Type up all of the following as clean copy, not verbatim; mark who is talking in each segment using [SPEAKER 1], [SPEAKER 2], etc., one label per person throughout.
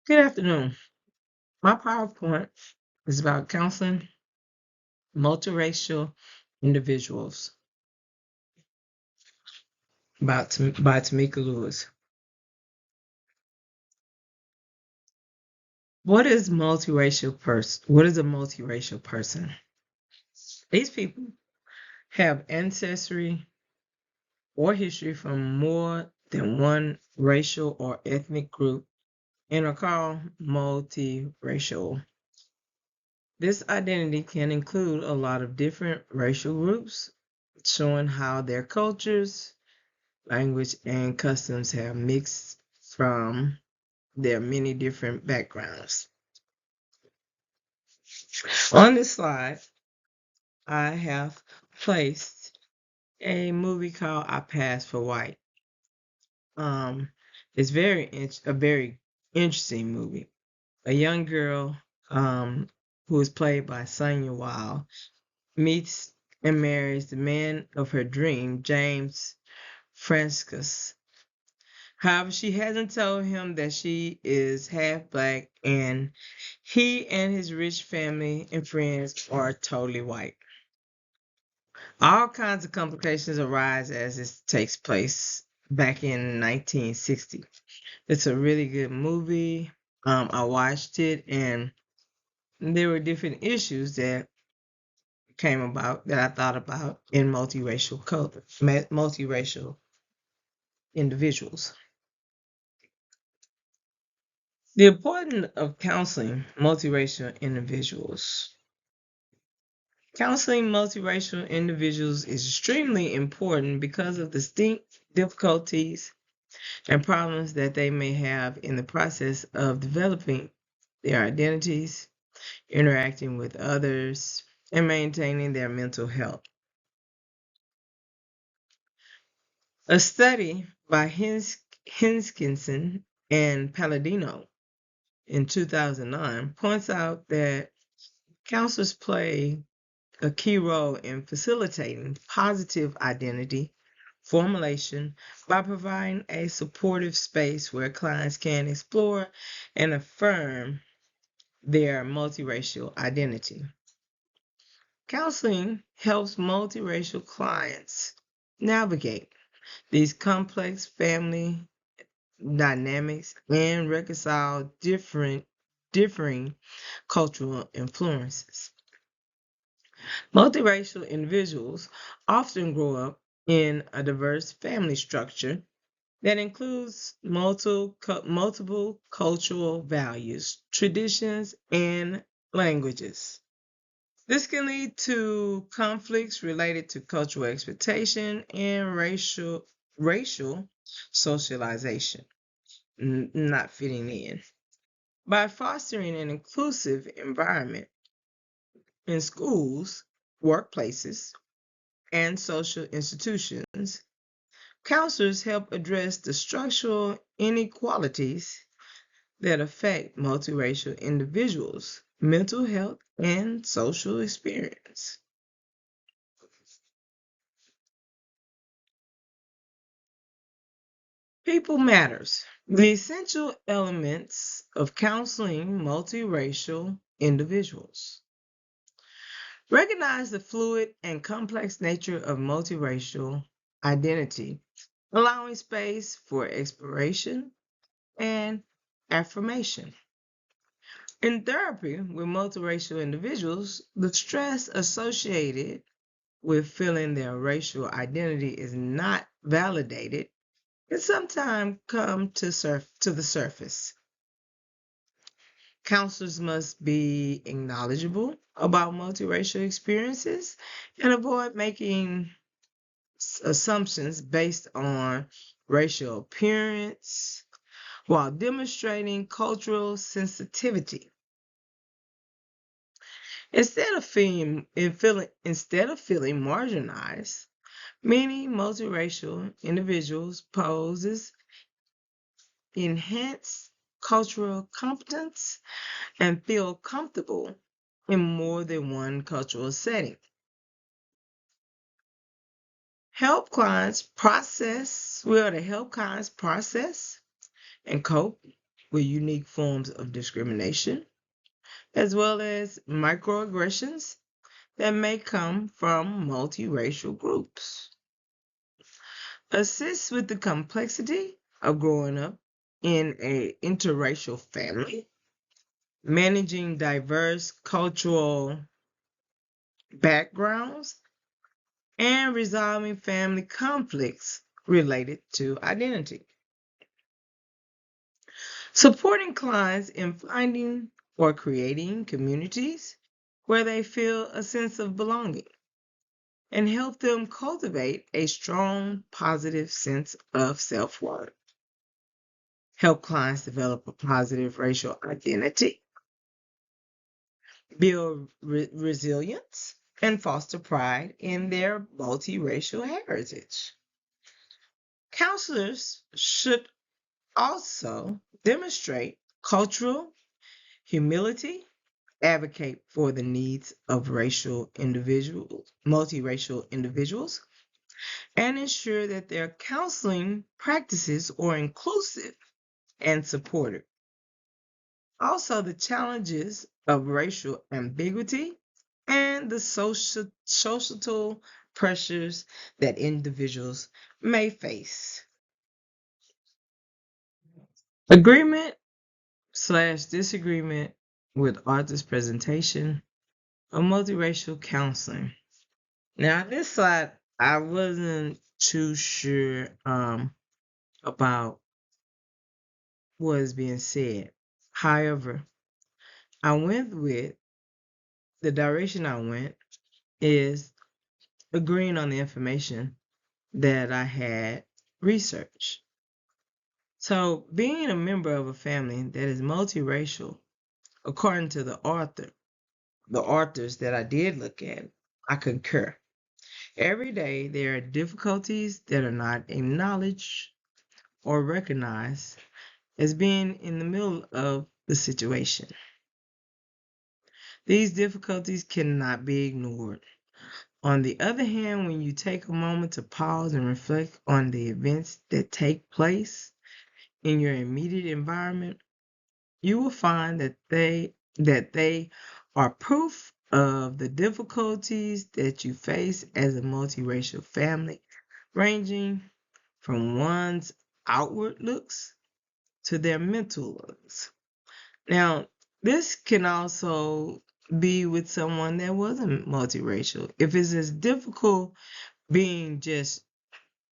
[SPEAKER 1] Good afternoon. My PowerPoint is about counseling multiracial individuals by Tamika Lewis. What is multiracial person? What is a multiracial person? These people have ancestry or history from more than one racial or ethnic group and are called multiracial. This identity can include a lot of different racial groups, showing how their cultures, language, and customs have mixed from their many different backgrounds. On this slide, I have placed a movie called I Pass for White. It's a very interesting movie. A young girl who is played by Sonya Wilde meets and marries the man of her dream, James Franciscus. However, she hasn't told him that she is half black and he and his rich family and friends are totally white. All kinds of complications arise as this takes place back in 1960. It's a really good movie. I watched it and there were different issues that came about that I thought about in multiracial individuals. The importance of counseling multiracial individuals. Counseling multiracial individuals is extremely important because of distinct difficulties and problems that they may have in the process of developing their identities, interacting with others, and maintaining their mental health. A study by Hinskinson and Palladino in 2009 points out that counselors play a key role in facilitating positive identity formulation by providing a supportive space where clients can explore and affirm their multiracial identity. Counseling helps multiracial clients navigate these complex family dynamics and reconcile differing cultural influences. Multiracial individuals often grow up in a diverse family structure that includes multiple cultural values, traditions, and languages. This can lead to conflicts related to cultural expectation and racial socialization, not fitting in. By fostering an inclusive environment in schools, workplaces, and social institutions, counselors help address the structural inequalities that affect multiracial individuals' mental health and social experience. People matters. The essential elements of counseling multiracial individuals. Recognize the fluid and complex nature of multiracial identity, allowing space for exploration and affirmation. In therapy with multiracial individuals, the stress associated with feeling their racial identity is not validated can sometimes come to the surface. Counselors must be knowledgeable about multiracial experiences and avoid making assumptions based on racial appearance while demonstrating cultural sensitivity. Instead of feeling marginalized, many multiracial individuals poses enhanced cultural competence and feel comfortable in more than one cultural setting. We are to help clients process and cope with unique forms of discrimination, as well as microaggressions that may come from multiracial groups. Assist with the complexity of growing up in an interracial family, managing diverse cultural backgrounds, and resolving family conflicts related to identity. Supporting clients in finding or creating communities where they feel a sense of belonging and help them cultivate a strong, positive sense of self worth. Help clients develop a positive racial identity, build resilience, and foster pride in their multiracial heritage. Counselors should also demonstrate cultural humility, advocate for the needs of multiracial individuals, and ensure that their counseling practices are inclusive and supportive. Also, the challenges of racial ambiguity and the societal pressures that individuals may face. Agreement slash disagreement with author's presentation of multiracial counseling. Now, this slide, I wasn't too sure about what is being said. However, I went with the direction I went is agreeing on the information that I had researched. So, being a member of a family that is multiracial, according to the authors that I did look at, I concur. Every day there are difficulties that are not acknowledged or recognized as being in the middle of the situation. These difficulties cannot be ignored. On the other hand, when you take a moment to pause and reflect on the events that take place in your immediate environment, you will find that they are proof of the difficulties that you face as a multiracial family, ranging from one's outward looks to their mental looks. Now, this can also be with someone that wasn't multiracial. If it's as difficult being just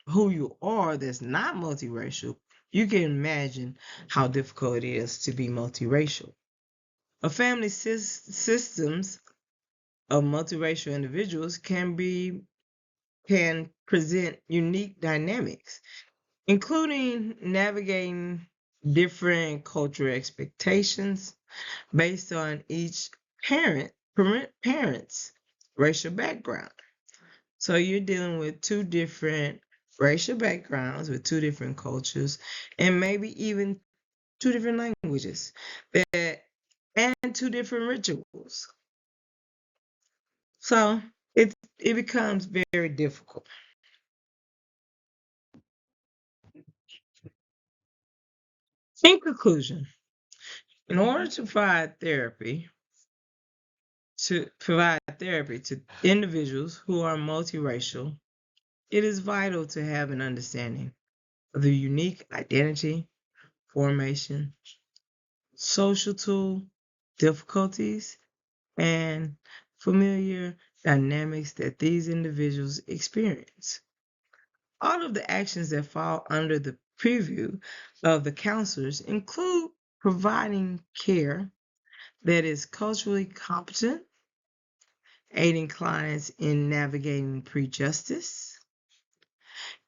[SPEAKER 1] who you are that's not multiracial, you can imagine how difficult it is to be multiracial. A family systems of multiracial individuals can present unique dynamics, including navigating different cultural expectations based on each parent's racial background. So you're dealing with two different racial backgrounds with two different cultures and maybe even two different languages that and two different rituals. So it becomes very difficult. In conclusion, in order to provide therapy to individuals who are multiracial, it is vital to have an understanding of the unique identity, formation, social difficulties, and familiar dynamics that these individuals experience. All of the actions that fall under the purview of the counselors include providing care that is culturally competent, aiding clients in navigating prejudice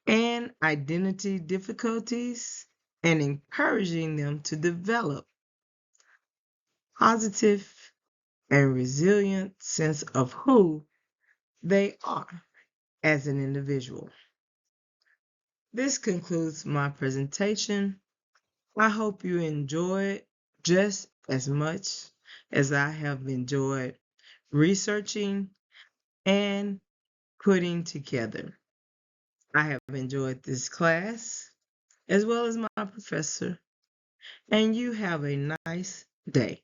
[SPEAKER 1] and identity difficulties, and encouraging them to develop positive and resilient sense of who they are as an individual. This concludes my presentation. I hope you enjoyed just as much as I have enjoyed researching and putting together. I have enjoyed this class as well as my professor, and you have a nice day.